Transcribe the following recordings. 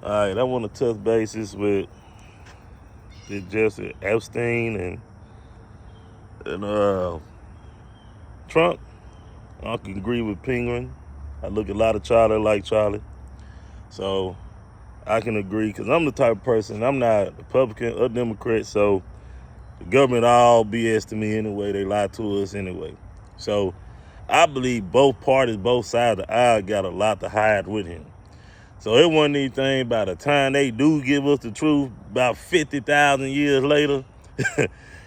All right, I want to touch bases with Jesse Epstein and Trump. I can agree with Penguin. I look a lot of Charlie like Charlie, so I can agree because I'm the type of person. I'm not Republican or Democrat, so the government all BS to me anyway. They lie to us anyway. So I believe both parties, both sides of the aisle got a lot to hide with him. So it wasn't anything by the time they do give us the truth about 50,000 years later.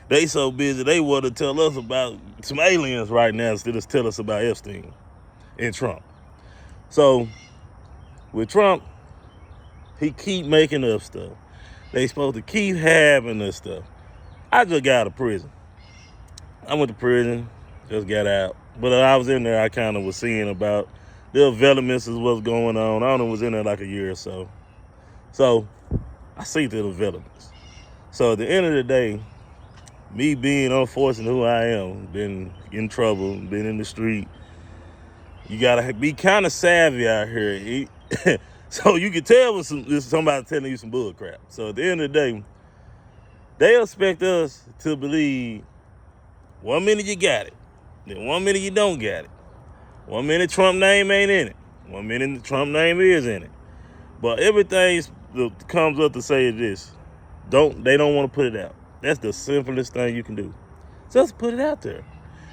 They so busy they want to tell us about some aliens right now instead of tell us about Epstein and Trump. So with Trump, he keep making up stuff. They supposed to keep having this stuff. I just got out of prison. I went to prison, just got out. But I was in there, I kind of was seeing about the developments of what's going on. I was in there like a year or so. So I see the developments. So at the end of the day, me being unfortunate who I am, been in trouble, been in the street, you gotta be kind of savvy out here. So you can tell when somebody telling you some bull crap. So at the end of the day, they expect us to believe 1 minute you got it, then 1 minute you don't got it. 1 minute Trump name ain't in it. 1 minute the Trump name is in it. But everything comes up to say this. They don't want to put it out. That's the simplest thing you can do. Just put it out there.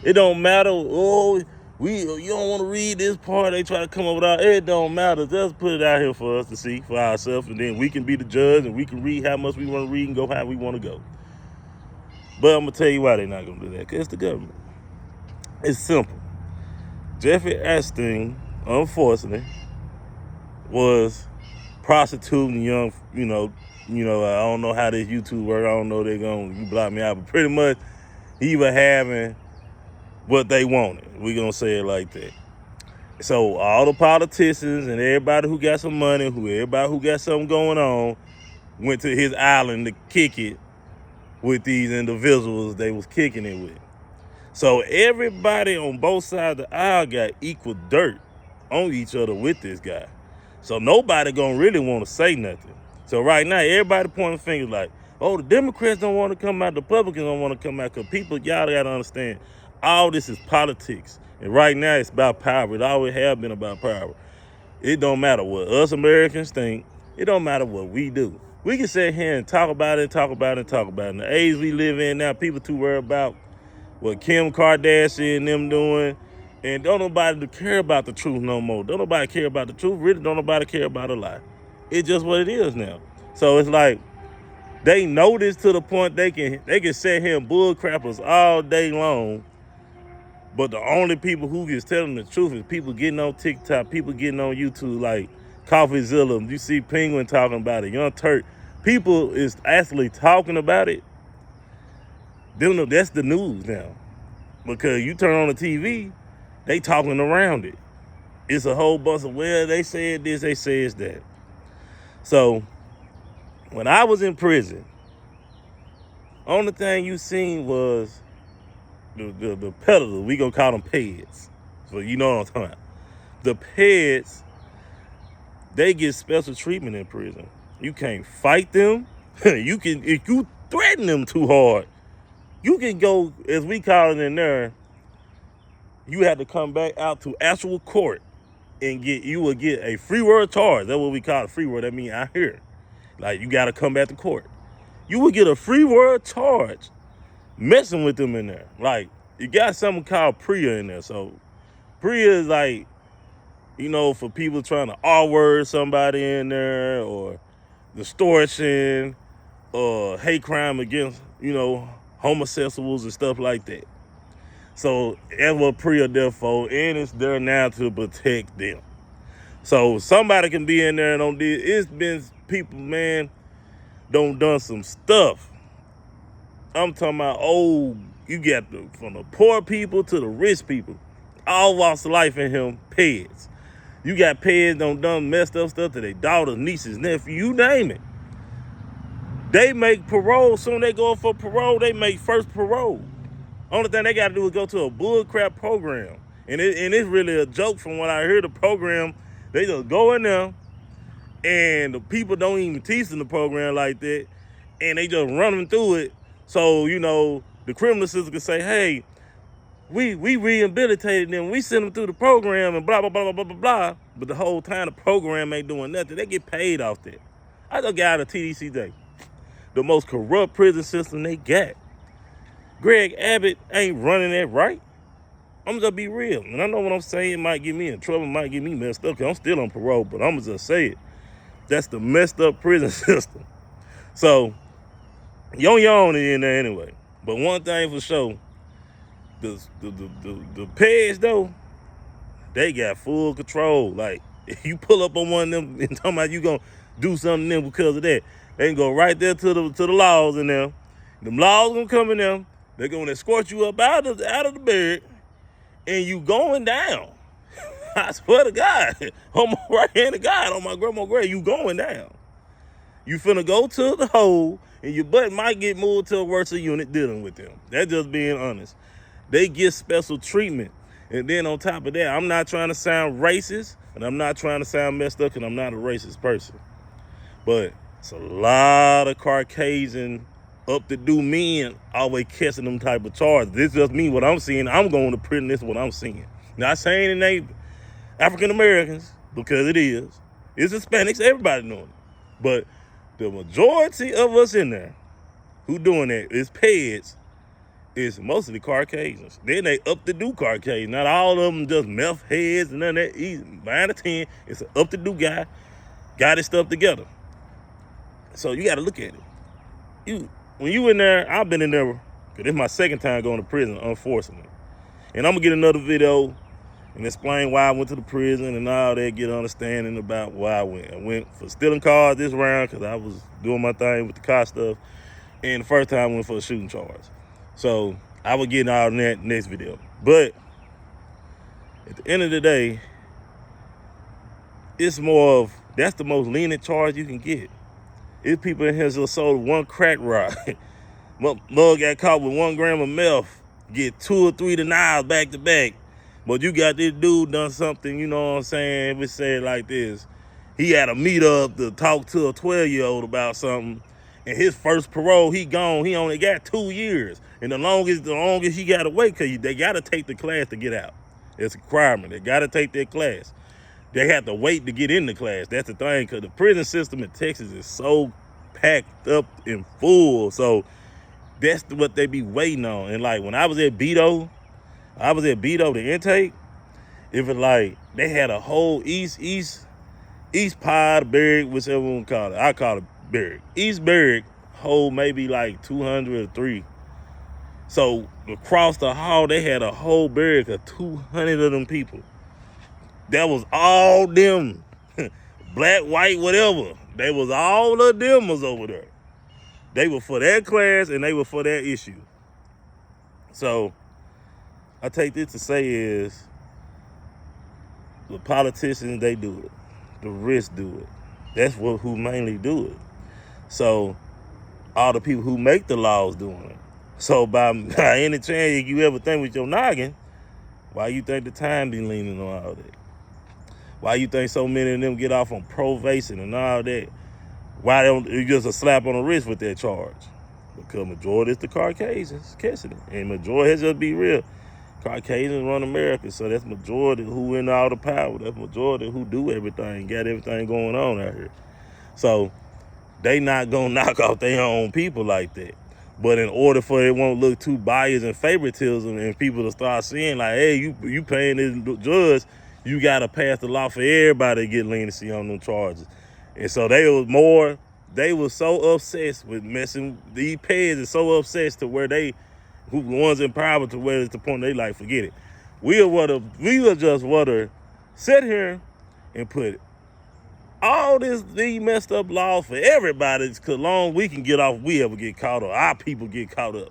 It don't matter, you don't want to read this part, they try to come up with all, it don't matter. Just put it out here for us to see for ourselves, and then we can be the judge and we can read how much we want to read and go how we want to go. But I'm going to tell you why they're not going to do that, because it's the government. It's simple. Jeffrey Epstein, unfortunately, was prostituting young, I don't know how this YouTube work. I don't know they're going to block me out, but pretty much he was having what they wanted. We're going to say it like that. So all the politicians and everybody who got some money, everybody who got something going on, went to his island to kick it with these individuals they was kicking it with. So everybody on both sides of the aisle got equal dirt on each other with this guy. So nobody gonna really want to say nothing. So right now, everybody pointing fingers like, oh, the Democrats don't want to come out, the Republicans don't want to come out, because people, y'all gotta understand, all this is politics. And right now, it's about power. It always have been about power. It don't matter what us Americans think. It don't matter what we do. We can sit here and talk about it, talk about it, talk about it. In the age we live in now, people too worried about what Kim Kardashian and them doing, and don't nobody care about the truth no more. Don't nobody care about the truth. Really, don't nobody care about a lie. It's just what it is now. So it's like they know this to the point they can sit here and bull crap us all day long. But the only people who gets telling the truth is people getting on TikTok, people getting on YouTube like coffeezilla. You see Penguin talking about it, Young Turk. People is actually talking about it. That's the news now. Because you turn on the TV, they talking around it. It's a whole bunch of, well, they said this, they said that. So when I was in prison, only thing you seen was the peddlers. We gonna call them peds. So you know what I'm talking about. The peds, they get special treatment in prison. You can't fight them. You can, if you threaten them too hard, you can go, as we call it in there, you have to come back out to actual court and you will get a free word charge. That's what we call a free word. That means out here. Like, you got to come back to court. You will get a free word charge messing with them in there. Like, you got something called PREA in there. So PREA is like, for people trying to R-word somebody in there, or extortion, or hate crime against, homosexuals and stuff like that. So that's what PREA there for, and it's there now to protect them. So somebody can be in there and don't do it. It's been people, man, done some stuff. I'm talking about, you got from the poor people to the rich people, all walks of life in him, peds. You got peds done messed up stuff to their daughters, nieces, nephews, you name it. They make parole. Soon they go for parole, they make first parole. Only thing they got to do is go to a bullcrap program. And it's really a joke from what I hear. The program, they just go in there And the people don't even teach in the program like that, and they just running through it. So, you know, the criminal system can say, hey, we rehabilitated them, we sent them through the program and blah, blah, blah, blah, blah, blah. But the whole time the program ain't doing nothing. They get paid off that. I just got out of TDCJ, the most corrupt prison system they got. Greg Abbott ain't running that right. I'm just be real. And I know what I'm saying might get me in trouble, might get me messed up, because I'm still on parole, but I'm just say it. That's the messed up prison system. So, yon in there anyway. But one thing for sure, the Peds though, they got full control. Like, if you pull up on one of them and talking about you gonna do something to them because of that, they can go right there to the laws in there. Them laws gonna come in there. They're gonna escort you up out of the bed, and you going down. I swear to God, on my right hand of God, on my grandma's grave, you going down. You finna go to the hole, and your butt might get moved to a worse unit dealing with them. That's just being honest. They get special treatment. And then on top of that, I'm not trying to sound racist, and I'm not trying to sound messed up, because I'm not a racist person. But it's a lot of Caucasian up-to-do men always catching them type of charges. This is just me, what I'm seeing. I'm going to prison, this is what I'm seeing. Not saying it ain't African Americans, because it is. It's Hispanics, everybody knowing it. But the majority of us in there who doing that is Peds, is mostly Caucasians. Then they up-to-do Caucasians. Not all of them just meth heads and none of that. Easy. 9 out of 10, it's an up-to-do guy, got his stuff together. So you got to look at it. When you in there, I've been in there, because it's my second time going to prison, unfortunately. And I'm going to get another video and explain why I went to the prison and all that, get understanding about why I went. I went for stealing cars this round because I was doing my thing with the car stuff. And the first time I went for a shooting charge. So I will get all that next video. But at the end of the day, it's more of, that's the most lenient charge you can get. It's people in here that sold one crack rock. Mug got caught with 1 gram of meth, get 2 or 3 denials back to back. But you got this dude done something, you know what I'm saying? We say it like this. He had a meet up to talk to a 12-year-old about something. And his first parole, he gone. He only got 2 years. And the longest he got to wait, because they got to take the class to get out. It's a requirement. They got to take their class. They have to wait to get in the class. That's the thing, because the prison system in Texas is so packed up and full. So that's what they be waiting on. And like when I was at Beto, the intake, it was like they had a whole East Pod barrack, whichever one call it. I call it barrack. East barrack hold maybe like 200 or 3. So across the hall, they had a whole barrack of 200 of them people. That was all them, black, white, whatever. They was all of them was over there. They were for that class and they were for that issue. So I take this to say is, the politicians, they do it. The rich do it. That's who mainly do it. So all the people who make the laws doing it. So by any chance you ever think with your noggin, why you think the time be leaning on all that? Why you think so many of them get off on probation and all that? Why don't you just a slap on the wrist with that charge? Because majority is the Caucasians catching it. And majority, let's just be real, Caucasians run America, so that's majority who in all the power. That's majority who do everything, got everything going on out here. So they not gonna knock off their own people like that. But in order for it won't look too biased and favoritism, and people to start seeing like, hey, you paying this judge, you gotta pass the law for everybody to get leniency on them charges. And so they were so obsessed with messing, these Peds are so obsessed to where the ones in power to where it's the point they like, forget it. We will just sit here and put all these messed up laws for everybody, because long we can get off, we ever get caught up, our people get caught up.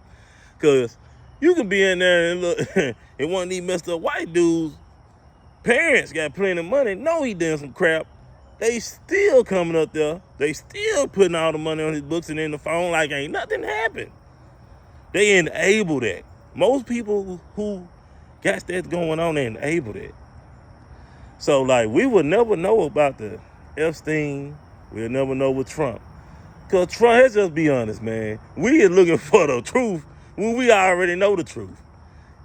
Because you can be in there and look, and one of these messed up white dudes, parents got plenty of money, know he done some crap, they still coming up there, they still putting all the money on his books and in the phone like ain't nothing happened. They enable that. Most people who got that going on, they enable that. So like we would never know about the Epstein We'll never know with Trump. Because Trump, let's just be honest, man. We is looking for the truth when we already know the truth.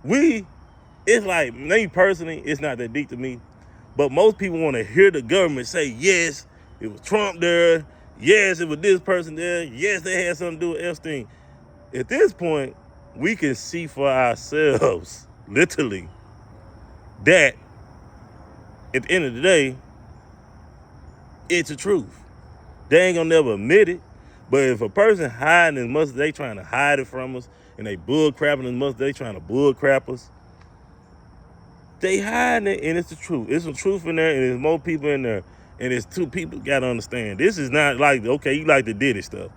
It's like, me personally, it's not that deep to me. But most people want to hear the government say, yes, it was Trump there. Yes, it was this person there. Yes, they had something to do with Epstein. At this point, we can see for ourselves, literally, that at the end of the day, it's the truth. They ain't gonna never admit it. But if a person hiding as much as they trying to hide it from us, and they bull crapping as much as they trying to bull crap us, they hiding it, and it's the truth. It's some truth in there, and there's more people in there. And it's two people got to understand. This is not like, okay, you like the Diddy stuff.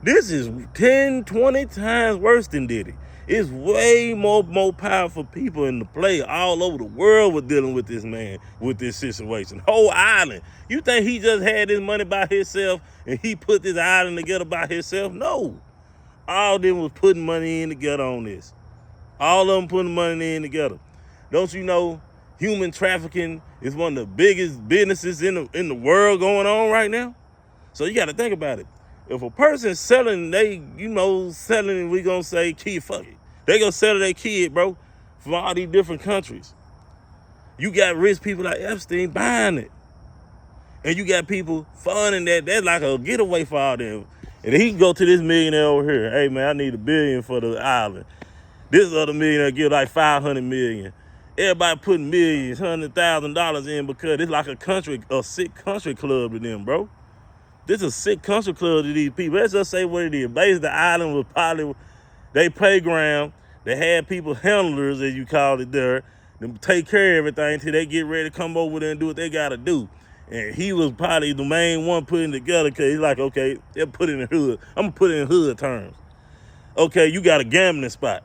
This is 10, 20 times worse than Diddy. It's way more powerful people in the play all over the world with dealing with this man, with this situation. Whole island. You think he just had this money by himself and he put this island together by himself? No. All of them was putting money in together on this. All of them putting money in together. Don't you know human trafficking is one of the biggest businesses in the world going on right now? So you got to think about it. If a person's selling, selling, we gonna say, kid, fuck it. They gonna sell their kid, bro, from all these different countries. You got rich people like Epstein buying it. And you got people funding that. That's like a getaway for all them. And he can go to this millionaire over here. Hey, man, I need $1 billion for the island. This other millionaire give like $500 million. Everybody putting millions, $100,000 in because it's like a sick country club to them, bro. This is a sick country club to these people. Let's just say what it is. Basically, the island was probably their playground. They had people, handlers, as you call it there, to take care of everything until they get ready to come over there and do what they got to do. And he was probably the main one putting it together because he's like, okay, they'll put it in hood. I'm going to put it in hood terms. Okay, you got a gambling spot.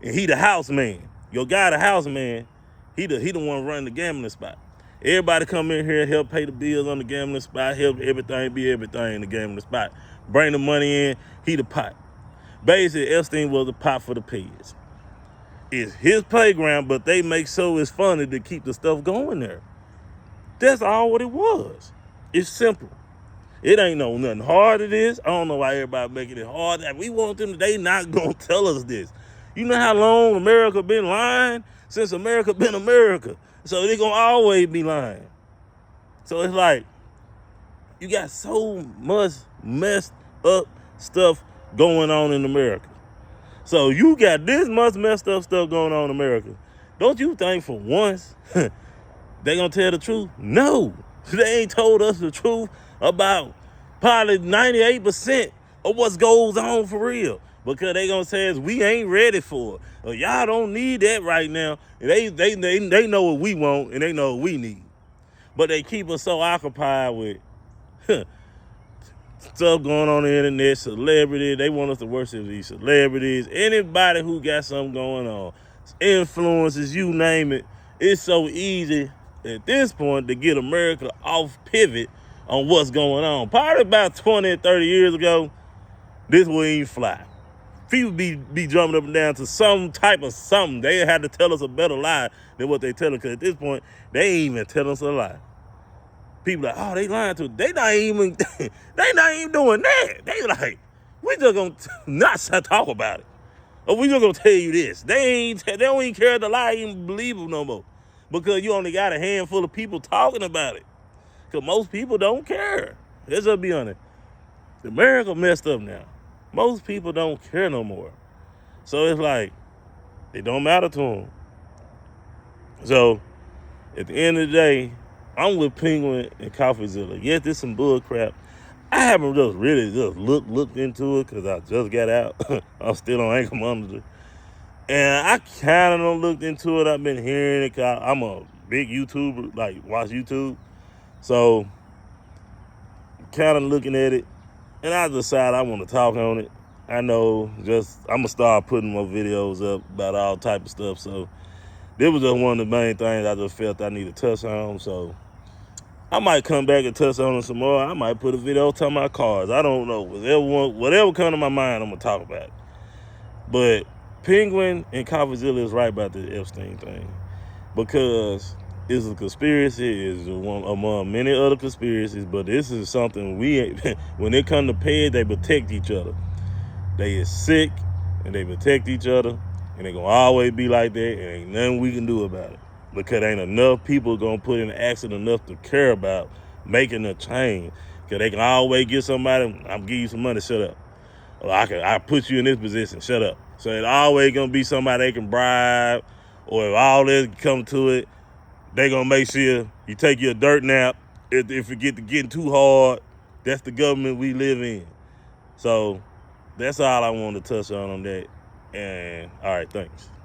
And he the house man. Your guy, the house man, he the one running the gambling spot. Everybody come in here, help pay the bills on the gambling spot, help everything be everything in the gambling spot. Bring the money in, he the pot. Basically, Epstein was the pot for the pigs. It's his playground, but they make so it's funny to keep the stuff going there. That's all what it was. It's simple. It ain't nothing hard to this. I don't know why everybody making it hard. We want them, they not gonna tell us this. You know how long America been lying? Since America been America. So they gonna always be lying. So it's like, you got so much messed up stuff going on in America. So you got this much messed up stuff going on in America. Don't you think for once they gonna tell the truth? No, they ain't told us the truth about probably 98% of what goes on for real. Because they gonna say is we ain't ready for it. Or y'all don't need that right now. And they know what we want and they know what we need. But they keep us so occupied with stuff going on the internet, celebrities. They want us to worship these celebrities. Anybody who got something going on, influences, you name it. It's so easy at this point to get America off pivot on what's going on. Probably about 20 or 30 years ago, this wouldn't even fly. People be jumping up and down to some type of something. They had to tell us a better lie than what they tell us. Because at this point, they ain't even telling us a lie. People like, oh, they lying to us. They not even doing that. They like, we just gonna not talk about it. Or we just gonna tell you this. They don't even care to lie, even believe them no more. Because you only got a handful of people talking about it. Because most people don't care. Let's just be honest. America messed up now. Most people don't care no more. So it's like, it don't matter to them. So, at the end of the day, I'm with Penguin and Coffeezilla. Yes, this some bull crap. I haven't really looked into it because I just got out. I'm still on ankle monitor. And I kind of looked into it. I've been hearing it. I'm a big YouTuber, like watch YouTube. So, kind of looking at it. And I decided I want to talk on it. I know, I'm going to start putting more videos up about all type of stuff. So, this was just one of the main things I just felt I need to touch on. So, I might come back and touch on it some more. I might put a video talking about cars. I don't know. Whatever comes to my mind, I'm going to talk about it. But Penguin and Coffeezilla is right about the Epstein thing. Because It's a conspiracy. It's one among many other conspiracies, but this is something when it comes to pets, they protect each other. They is sick, and they protect each other, and they gonna always be like that, and ain't nothing we can do about it. Because ain't enough people gonna put in action enough to care about making a change. Because they can always get somebody, I'm giving you some money, shut up. Or I put you in this position, shut up. So it's always gonna be somebody they can bribe, or if all this come to it, they gonna make sure you take your dirt nap. If it get to getting too hard, that's the government we live in. So that's all I wanted to touch on that. And all right, thanks.